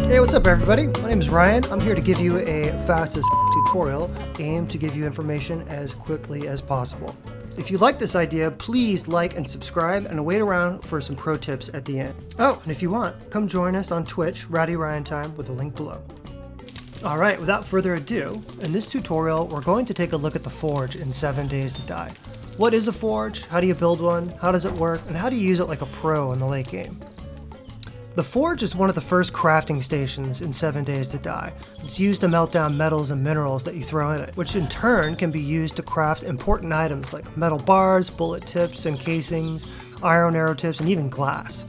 Hey, what's up everybody? My name is Ryan. I'm here to give you a fast as tutorial aimed to give you information as quickly as possible. If you like this idea, please like and subscribe and wait around for some pro tips at the end. Oh, and if you want, come join us on Twitch, Rowdy Ryan Time, with a link below. Alright, without further ado, in this tutorial we're going to take a look at the forge in 7 Days to Die. What is a forge? How do you build one? How does it work? And how do you use it like a pro in the late game? The forge is one of the first crafting stations in 7 Days to Die. It's used to melt down metals and minerals that you throw in it, which in turn can be used to craft important items like metal bars, bullet tips and casings, iron arrow tips, and even glass.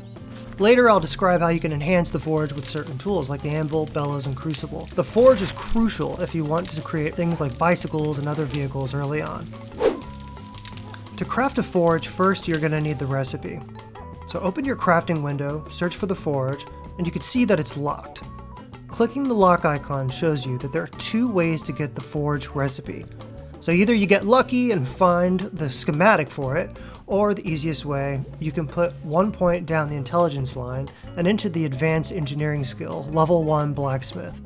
Later I'll describe how you can enhance the forge with certain tools like the Anvil, Bellows, and Crucible. The forge is crucial if you want to create things like bicycles and other vehicles early on. To craft a forge, first you're going to need the recipe. So open your crafting window, search for the forge, and you can see that it's locked. Clicking the lock icon shows you that there are two ways to get the forge recipe. So either you get lucky and find the schematic for it, or the easiest way, you can put 1 point down the intelligence line and into the advanced engineering skill, level 1 blacksmith.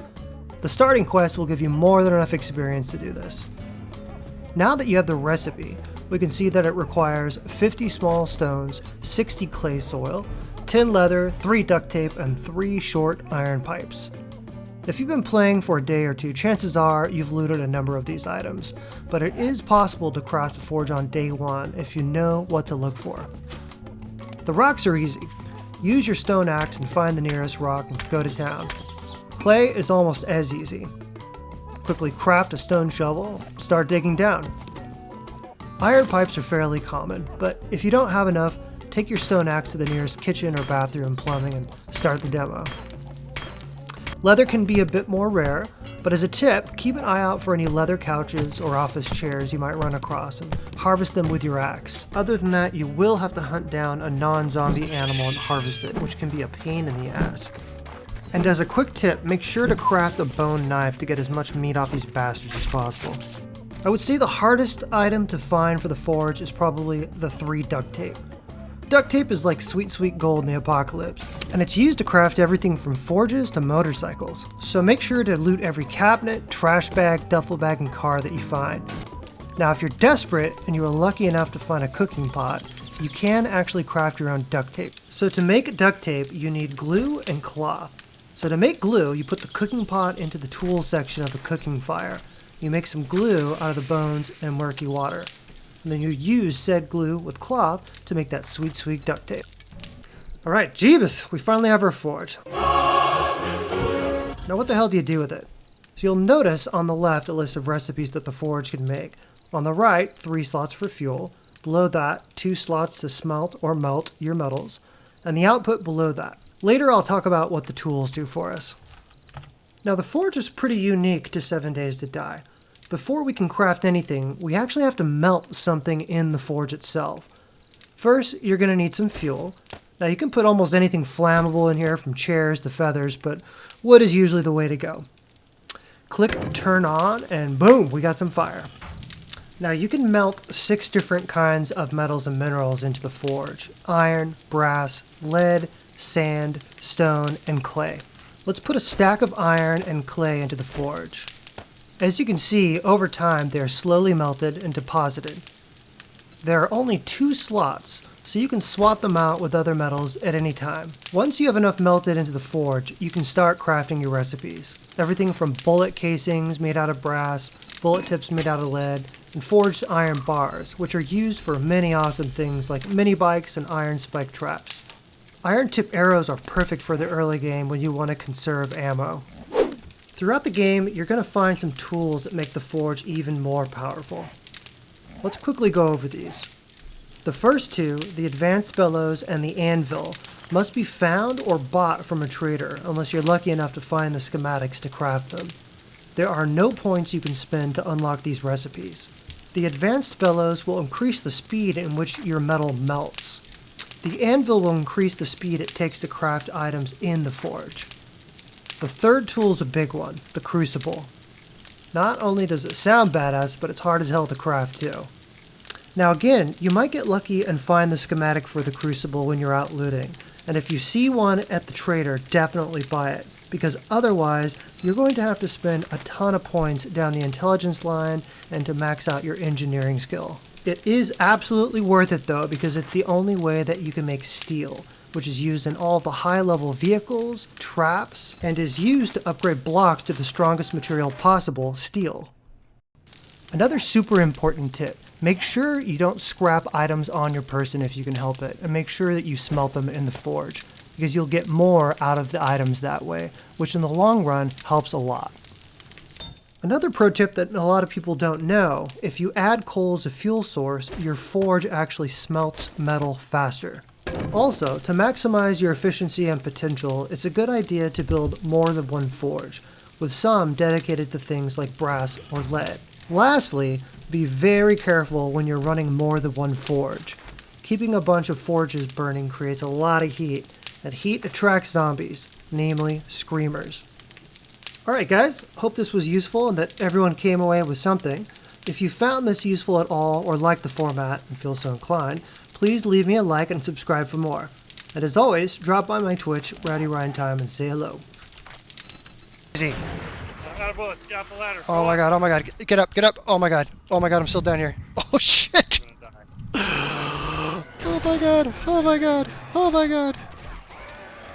The starting quest will give you more than enough experience to do this. Now that you have the recipe, we can see that it requires 50 small stones, 60 clay soil, 10 leather, 3 duct tape, and 3 short iron pipes. If you've been playing for a day or two, chances are you've looted a number of these items, but it is possible to craft a forge on day 1 if you know what to look for. The rocks are easy. Use your stone axe and find the nearest rock and go to town. Clay is almost as easy. Quickly craft a stone shovel, start digging down. Iron pipes are fairly common, but if you don't have enough, take your stone axe to the nearest kitchen or bathroom plumbing and start the demo. Leather can be a bit more rare, but as a tip, keep an eye out for any leather couches or office chairs you might run across and harvest them with your axe. Other than that, you will have to hunt down a non-zombie animal and harvest it, which can be a pain in the ass. And as a quick tip, make sure to craft a bone knife to get as much meat off these bastards as possible. I would say the hardest item to find for the forge is probably the 3 duct tape. Duct tape is like sweet, sweet gold in the apocalypse, and it's used to craft everything from forges to motorcycles. So make sure to loot every cabinet, trash bag, duffel bag, and car that you find. Now if you're desperate and you are lucky enough to find a cooking pot, you can actually craft your own duct tape. So to make duct tape, you need glue and cloth. So to make glue, you put the cooking pot into the tools section of the cooking fire. You make some glue out of the bones and murky water. And then you use said glue with cloth to make that sweet, sweet duct tape. Alright, Jeebus, we finally have our forge. Now what the hell do you do with it? So you'll notice on the left a list of recipes that the forge can make. On the right, 3 slots for fuel. Below that, 2 slots to smelt or melt your metals. And the output below that. Later I'll talk about what the tools do for us. Now the forge is pretty unique to 7 Days to Die. Before we can craft anything, we actually have to melt something in the forge itself. First, you're going to need some fuel. Now you can put almost anything flammable in here, from chairs to feathers, but wood is usually the way to go. Click turn on and boom, we got some fire. Now you can melt 6 different kinds of metals and minerals into the forge: iron, brass, lead, sand, stone, and clay. Let's put a stack of iron and clay into the forge. As you can see, over time they are slowly melted and deposited. There are only 2 slots, so you can swap them out with other metals at any time. Once you have enough melted into the forge, you can start crafting your recipes. Everything from bullet casings made out of brass, bullet tips made out of lead, and forged iron bars, which are used for many awesome things like mini bikes and iron spike traps. Iron tip arrows are perfect for the early game when you want to conserve ammo. Throughout the game, you're going to find some tools that make the forge even more powerful. Let's quickly go over these. The first 2, the Advanced Bellows and the Anvil, must be found or bought from a trader unless you're lucky enough to find the schematics to craft them. There are no points you can spend to unlock these recipes. The Advanced Bellows will increase the speed in which your metal melts. The Anvil will increase the speed it takes to craft items in the forge. The third tool is a big one, the Crucible. Not only does it sound badass, but it's hard as hell to craft too. Now again, you might get lucky and find the schematic for the Crucible when you're out looting, and if you see one at the trader, definitely buy it. because otherwise you're going to have to spend a ton of points down the intelligence line and to max out your engineering skill. It is absolutely worth it though, because it's the only way that you can make steel, which is used in all the high-level vehicles, traps, and is used to upgrade blocks to the strongest material possible, steel. Another super important tip, make sure you don't scrap items on your person if you can help it, and make sure that you smelt them in the forge, because you'll get more out of the items that way, which in the long run helps a lot. Another pro tip that a lot of people don't know, if you add coal as a fuel source, your forge actually smelts metal faster. Also, to maximize your efficiency and potential, it's a good idea to build more than one forge, with some dedicated to things like brass or lead. Lastly, be very careful when you're running more than one forge. Keeping a bunch of forges burning creates a lot of heat, and heat attracts zombies, namely screamers. Alright guys, hope this was useful and that everyone came away with something. If you found this useful at all or like the format and feel so inclined, please leave me a like and subscribe for more. And as always, drop by my Twitch, Rowdy Ryan Time, and say hello. Easy. Get off the ladder. Oh my god, get up, oh my god, I'm still down here. Oh shit! Oh my god, oh my god, oh my god.